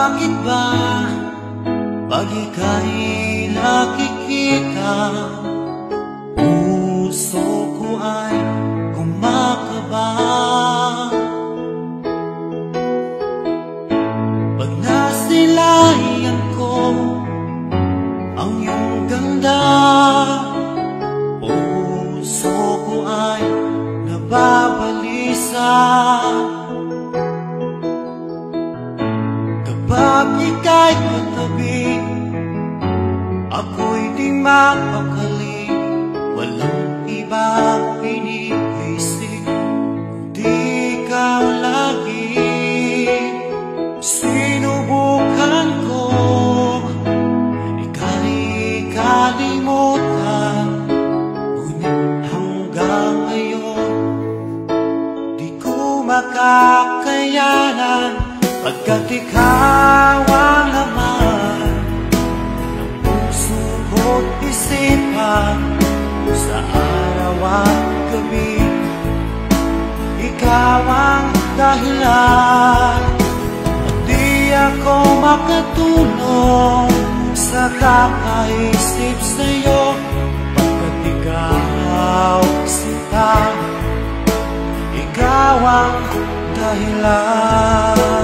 Bakit ba pag ika'y nakikita, puso ko ay kumakaba? Pag nasilayan ko ang iyong ganda, puso ko ay nababalisa. Kapag ika'y katabi, ako'y di mapakali. Walang ibang iniisip, di ikaw lagi. Sinubukan ko ika'y kalimutan, ngunit hanggang ngayon di ko makakayanan. Pagkat ikaw ang laman ng puso ko't isipan, sa araw at gabi ikaw ang dahilan. At di ako makatulog sa kakaisip sa'yo, pagkat ikaw sinta, ikaw ang dahilan.